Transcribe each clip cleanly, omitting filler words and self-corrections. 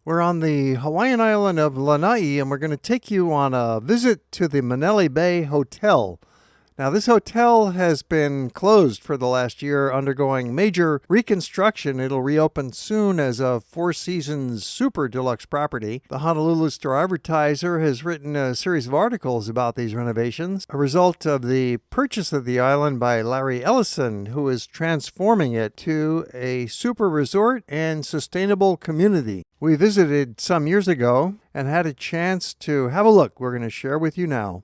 We're on the Hawaiian island of Lanai, and we're going to take you on a visit to the Manele Bay Hotel. Now, this hotel has been closed for the last year, undergoing major reconstruction. It'll reopen soon as a Four Seasons super deluxe property. The Honolulu Star-Advertiser has written a series of articles about these renovations, a result of the purchase of the island by Larry Ellison, who is transforming it to a super resort and sustainable community. We visited some years ago and had a chance to have a look we're going to share with you now.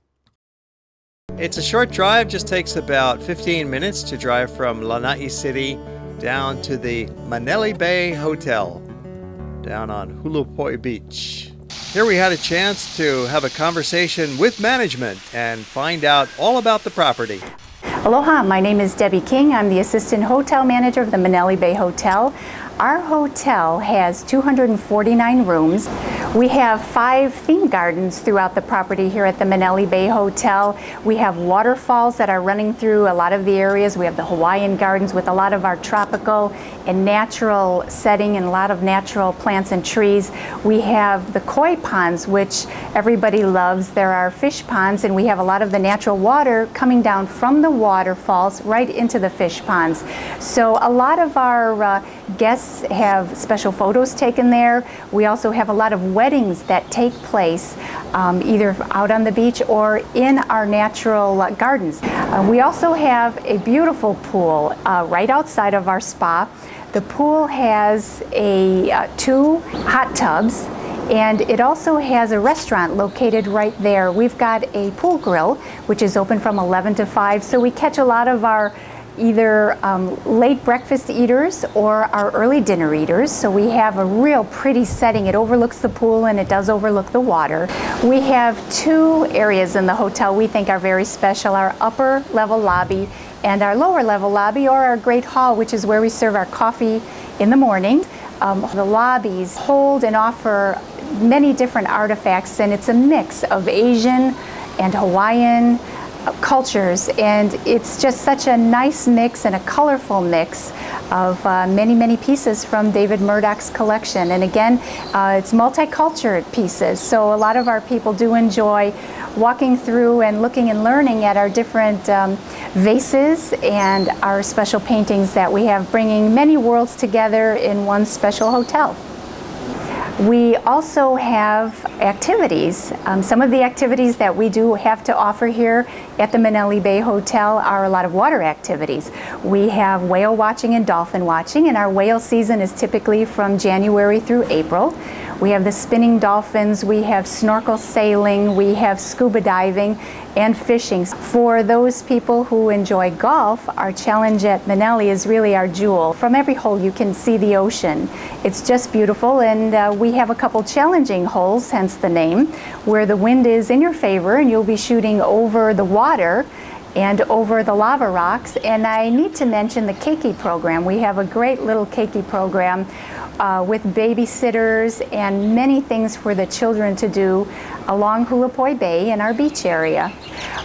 It's a short drive, just takes about 15 minutes to drive from Lanai City down to the Manele Bay Hotel down on Hulupoi Beach. Here we had a chance to have a conversation with management and find out all about the property. Aloha, my name is Debbie King. I'm the Assistant Hotel Manager of the Manele Bay Hotel. Our hotel has 249 rooms. We have 5 theme gardens throughout the property here at the Manele Bay Hotel. We have waterfalls that are running through a lot of the areas. We have the Hawaiian Gardens with a lot of our tropical and natural setting and a lot of natural plants and trees. We have the koi ponds, which everybody loves. There are fish ponds, and we have a lot of the natural water coming down from the waterfalls right into the fish ponds. So a lot of our guests have special photos taken there. We also have a lot of weddings that take place either out on the beach or in our natural gardens. We also have a beautiful pool right outside of our spa. The pool has 2 hot tubs, and it also has a restaurant located right there. We've got a pool grill, which is open from 11 to 5, so we catch a lot of our either late breakfast eaters or our early dinner eaters. So we have a real pretty setting. It overlooks the pool and it does overlook the water. We have 2 areas in the hotel we think are very special: our upper level lobby and our lower level lobby, or our great hall, which is where we serve our coffee in the morning. The lobbies hold and offer many different artifacts, and it's a mix of Asian and Hawaiian cultures, and it's just such a nice mix and a colorful mix of many pieces from David Murdoch's collection. And again, it's multicultural pieces, so a lot of our people do enjoy walking through and looking and learning at our different vases and our special paintings that we have, bringing many worlds together in one special hotel. We also have activities. Some of the activities that we do have to offer here at the Manele Bay Hotel are a lot of water activities. We have whale watching and dolphin watching, and our whale season is typically from January through April. We have the spinning dolphins, we have snorkel sailing, we have scuba diving and fishing. For those people who enjoy golf, our challenge at Manele is really our jewel. From every hole you can see the ocean. It's just beautiful, and we have a couple challenging holes, hence the name, where the wind is in your favor and you'll be shooting over the water and over the lava rocks. And I need to mention the keiki program. We have a great little keiki program with babysitters and many things for the children to do along Hulupoi Bay in our beach area.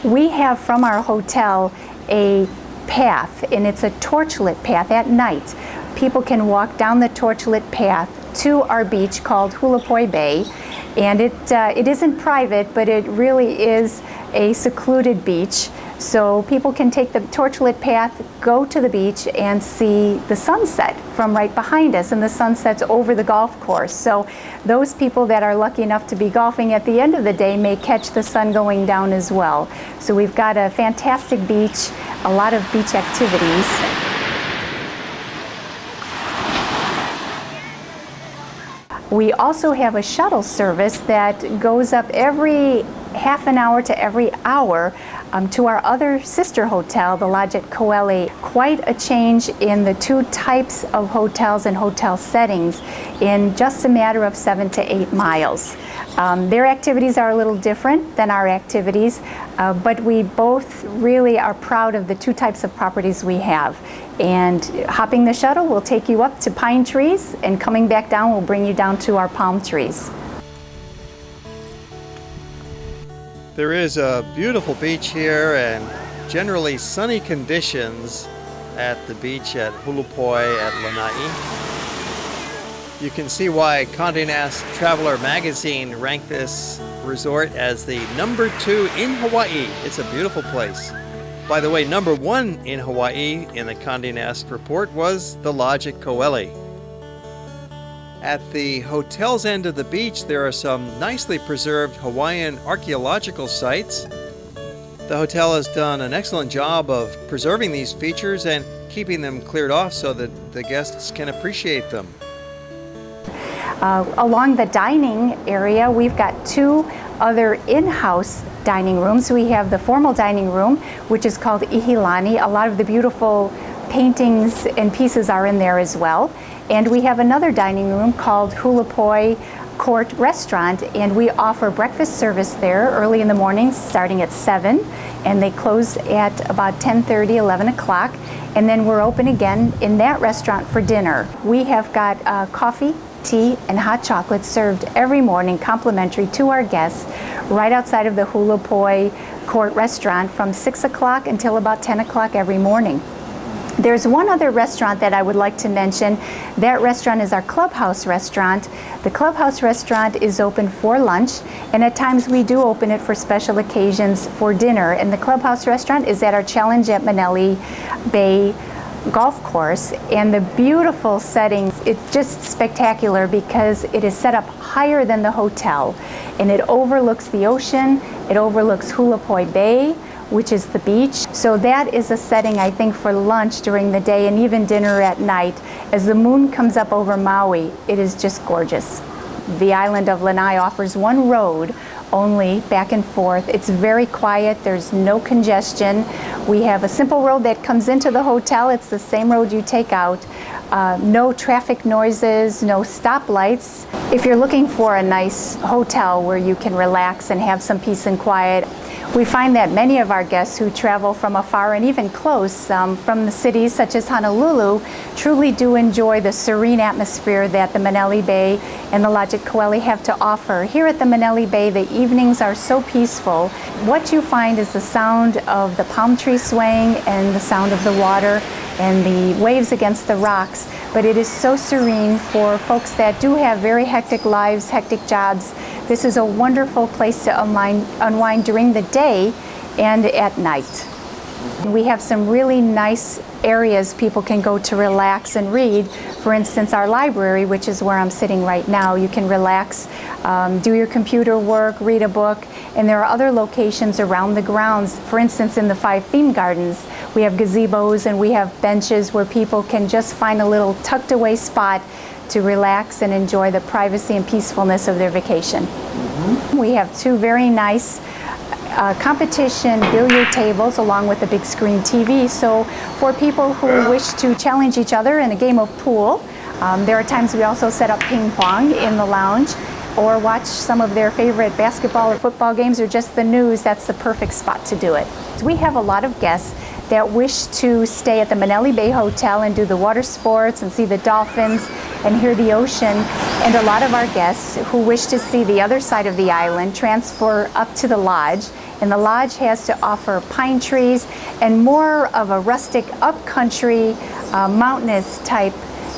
We have from our hotel a path, and it's a torchlit path at night. People can walk down the torchlit path to our beach called Hulupoi Bay, and it isn't private, but it really is a secluded beach. So people can take the torchlit path, go to the beach, and see the sunset from right behind us, and the sunset's over the golf course. So those people that are lucky enough to be golfing at the end of the day may catch the sun going down as well. So we've got a fantastic beach, a lot of beach activities. We also have a shuttle service that goes up every half an hour to every hour to our other sister hotel, the Lodge at Ko'ele. Quite a change in the 2 types of hotels and hotel settings in just a matter of 7 to 8 miles. Their activities are a little different than our activities, but we both really are proud of the 2 types of properties we have. And hopping the shuttle will take you up to pine trees, and coming back down will bring you down to our palm trees. There is a beautiful beach here and generally sunny conditions at the beach at Hulupoi at Lanai. You can see why Condé Nast Traveler magazine ranked this resort as the #2 in Hawaii. It's a beautiful place. By the way, #1 in Hawaii in the Condé Nast report was the Lodge at Kauai. At the hotel's end of the beach, there are some nicely preserved Hawaiian archaeological sites. The hotel has done an excellent job of preserving these features and keeping them cleared off so that the guests can appreciate them. Along the dining area, we've got 2 other in-house dining rooms. We have the formal dining room, which is called Ihilani. A lot of the beautiful paintings and pieces are in there as well. And we have another dining room called Hulapoi Court Restaurant, and we offer breakfast service there early in the morning starting at 7, and they close at about 10:30, 11 o'clock, and then we're open again in that restaurant for dinner. We have got coffee, tea, and hot chocolate served every morning complimentary to our guests right outside of the Hulapoi Court Restaurant from 6 o'clock until about 10 o'clock every morning. There's one other restaurant that I would like to mention. That restaurant is our Clubhouse restaurant. The Clubhouse restaurant is open for lunch, and at times we do open it for special occasions for dinner. And the Clubhouse restaurant is at our Challenge at Manele Bay golf course, and the beautiful settings, it's just spectacular because it is set up higher than the hotel, and it overlooks the ocean, it overlooks Hulapoi Bay, which is the beach. So that is a setting, I think, for lunch during the day and even dinner at night. As the moon comes up over Maui, it is just gorgeous. The island of Lanai offers one road only back and forth. It's very quiet, there's no congestion. We have a simple road that comes into the hotel, it's the same road you take out. No traffic noises, no stoplights. If you're looking for a nice hotel where you can relax and have some peace and quiet, we find that many of our guests who travel from afar and even close from the cities such as Honolulu truly do enjoy the serene atmosphere that the Manele Bay and the Lodge at Kauai have to offer. Here at the Manele Bay, the evenings are so peaceful. What you find is the sound of the palm tree swaying and the sound of the water and the waves against the rocks, but it is so serene for folks that do have very hectic lives, hectic jobs. This is a wonderful place to unwind during the day and at night. We have some really nice areas people can go to relax and read. For instance, our library, which is where I'm sitting right now, you can relax, do your computer work, read a book, and there are other locations around the grounds. For instance, in the 5 theme gardens, we have gazebos and we have benches where people can just find a little tucked away spot to relax and enjoy the privacy and peacefulness of their vacation. We have 2 very nice competition billiard tables along with a big screen TV. So for people who wish to challenge each other in a game of pool, there are times we also set up ping pong in the lounge, or watch some of their favorite basketball or football games or just the news. That's the perfect spot to do it. We have a lot of guests that wish to stay at the Manele Bay Hotel and do the water sports and see the dolphins and hear the ocean. And a lot of our guests who wish to see the other side of the island transfer up to the lodge. And the lodge has to offer pine trees and more of a rustic upcountry mountainous type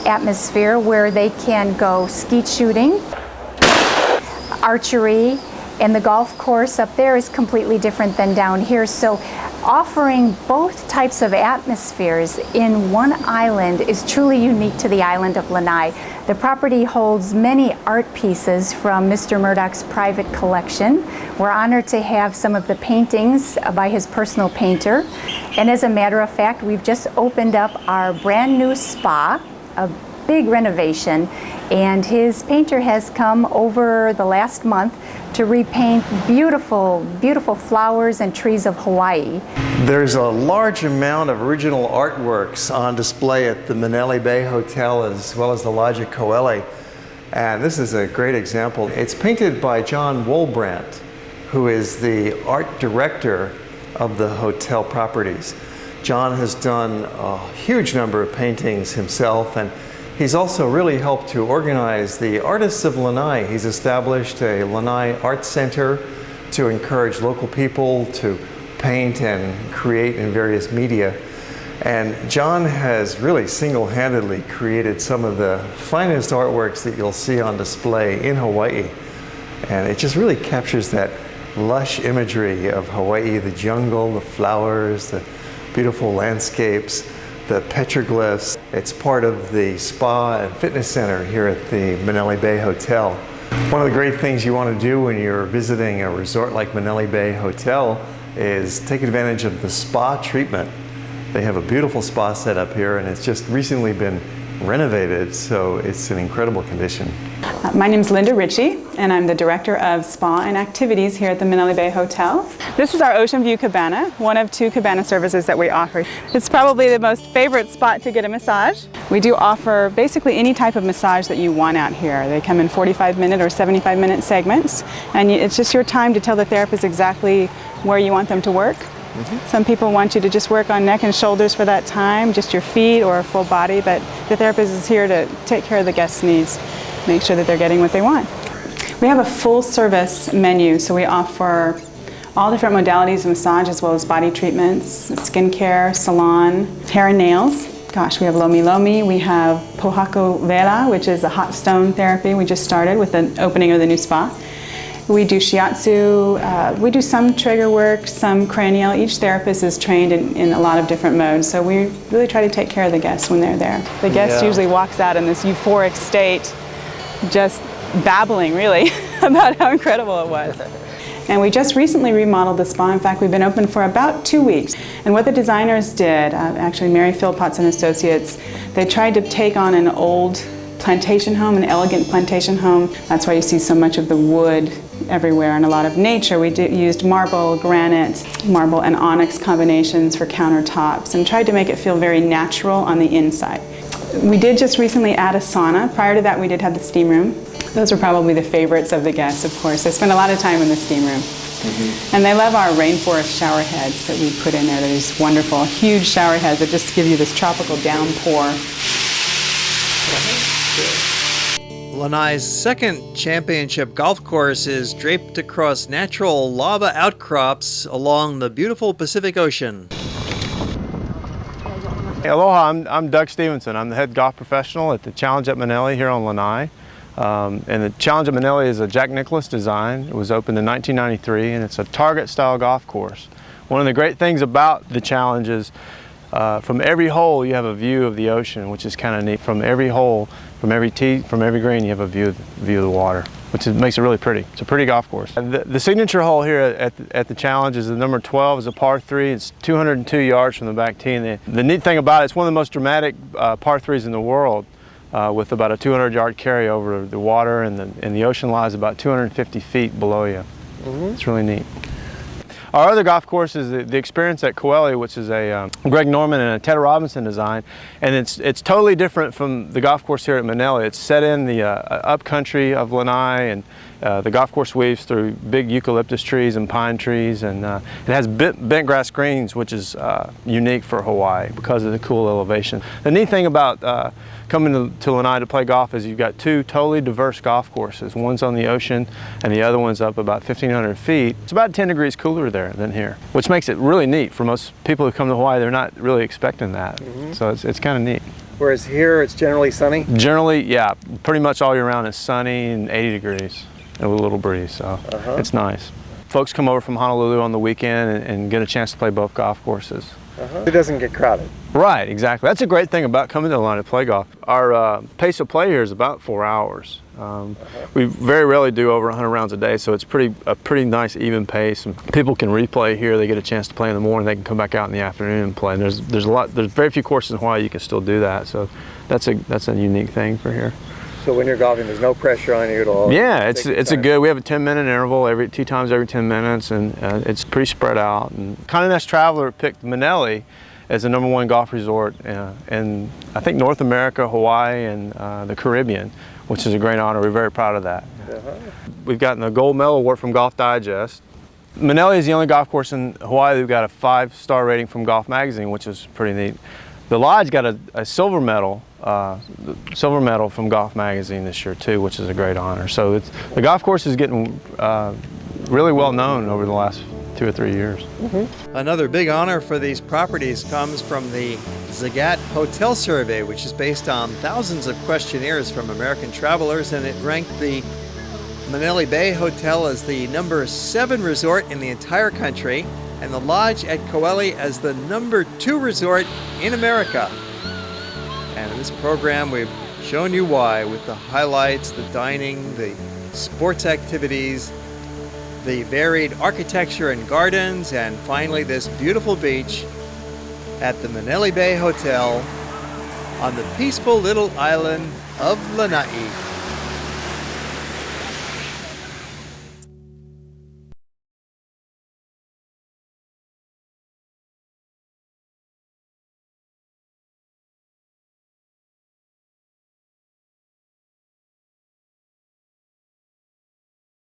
atmosphere where they can go skeet shooting, archery, and the golf course up there is completely different than down here. So offering both types of atmospheres in one island is truly unique to the island of Lanai. The property holds many art pieces from Mr. Murdoch's private collection. We're honored to have some of the paintings by his personal painter. And as a matter of fact, we've just opened up our brand new spa, a big renovation, and his painter has come over the last month to repaint beautiful, beautiful flowers and trees of Hawaii. There's a large amount of original artworks on display at the Manele Bay Hotel as well as the Lodge at Kauai. And this is a great example. It's painted by John Wolbrandt, who is the art director of the hotel properties. John has done a huge number of paintings himself, and he's also really helped to organize the artists of Lanai. He's established a Lanai Art Center to encourage local people to paint and create in various media. And John has really single-handedly created some of the finest artworks that you'll see on display in Hawaii. And it just really captures that lush imagery of Hawaii, the jungle, the flowers, the beautiful landscapes, the petroglyphs. It's part of the spa and fitness center here at the Manele Bay Hotel. One of the great things you want to do when you're visiting a resort like Manele Bay Hotel is take advantage of the spa treatment. They have a beautiful spa set up here, and it's just recently been renovated, so it's in incredible condition. My name is Linda Ritchie, and I'm the Director of Spa and Activities here at the Manele Bay Hotel. This is our Ocean View Cabana, one of 2 cabana services that we offer. It's probably the most favorite spot to get a massage. We do offer basically any type of massage that you want out here. They come in 45-minute or 75-minute segments, and it's just your time to tell the therapist exactly where you want them to work. Some people want you to just work on neck and shoulders for that time, just your feet or full body, but the therapist is here to take care of the guest's needs, make sure that they're getting what they want. We have a full service menu, so we offer all different modalities of massage as well as body treatments, skincare, salon, hair and nails. Gosh, we have Lomi Lomi, we have Pohako Vera, which is a hot stone therapy we just started with the opening of the new spa. We do shiatsu, we do some trigger work, some cranial. Each therapist is trained in a lot of different modes, so we really try to take care of the guests when they're there. The guest usually walks out in this euphoric state, just babbling really about how incredible it was. And we just recently remodeled the spa. In fact, we've been open for about 2 weeks. And what the designers did, actually Mary Philpotts and Associates, they tried to take on an old plantation home, an elegant plantation home. That's why you see so much of the wood everywhere and a lot of nature. We used marble, granite, marble and onyx combinations for countertops and tried to make it feel very natural on the inside. We did just recently add a sauna. Prior to that, we did have the steam room. Those are probably the favorites of the guests, of course. They spend a lot of time in the steam room. And they love our rainforest shower heads that we put in there. They're just wonderful, huge shower heads that just give you this tropical downpour. Lanai's second championship golf course is draped across natural lava outcrops along the beautiful Pacific Ocean. Aloha, I'm Doug Stevenson. I'm the head golf professional at the Challenge at Manele here on Lanai. And the Challenge at Manele is a Jack Nicklaus design. It was opened in 1993, and it's a target-style golf course. One of the great things about the Challenge is from every hole you have a view of the ocean, which is kind of neat. From every hole, from every tee, from every green, you have a view of the water, which makes it really pretty. It's a pretty golf course. The signature hole here at the Challenge is the number 12. It's a par 3. It's 202 yards from the back tee. And the neat thing about it, it's one of the most dramatic par 3s in the world, with about a 200-yard carry over the water, and the ocean lies about 250 feet below you. It's really neat. Our other golf course is the Experience at Ko'eli, which is a Greg Norman and a Ted Robinson design, and it's totally different from the golf course here at Manele. It's set in the upcountry of Lanai, and the golf course weaves through big eucalyptus trees and pine trees, and it has bent grass greens, which is unique for Hawaii because of the cool elevation. The neat thing about coming to Lanai to play golf is you've got 2 totally diverse golf courses. One's on the ocean and the other one's up about 1,500 feet. It's about 10 degrees cooler there than here, which makes it really neat. For most people who come to Hawaii, they're not really expecting that. So it's kind of neat. Whereas here, it's generally sunny? Generally, yeah, pretty much all year round it's sunny and 80 degrees and with a little breeze, so it's nice. Folks come over from Honolulu on the weekend and get a chance to play both golf courses. It doesn't get crowded. Right, exactly. That's a great thing about coming to Lanai to play golf. Our pace of play here is about 4 hours. We very rarely do over 100 rounds a day, so it's a pretty nice even pace. And people can replay here. They get a chance to play in the morning. They can come back out in the afternoon and play. And there's very few courses in Hawaii you can still do that. So that's a unique thing for here. So when you're golfing, there's no pressure on you at all? Yeah, it's a good, we have a 10-minute interval tee times every 10 minutes, and it's pretty spread out. And Condé Nast Traveler picked Manele as the #1 golf resort in, I think, North America, Hawaii, and the Caribbean, which is a great honor. We're very proud of that. We've gotten a gold medal award from Golf Digest. Manele is the only golf course in Hawaii that's got a 5-star rating from Golf Magazine, which is pretty neat. The Lodge got a silver medal from Golf Magazine this year too, which is a great honor. So the golf course is getting really well known over the last 2 or 3 years. Another big honor for these properties comes from the Zagat Hotel Survey, which is based on thousands of questionnaires from American travelers, and it ranked the Manele Bay Hotel as the number 7 resort in the entire country, and the Lodge at Kauai as the number 2 resort in America. And in this program, we've shown you why with the highlights, the dining, the sports activities, the varied architecture and gardens, and finally this beautiful beach at the Manele Bay Hotel on the peaceful little island of Lana'i.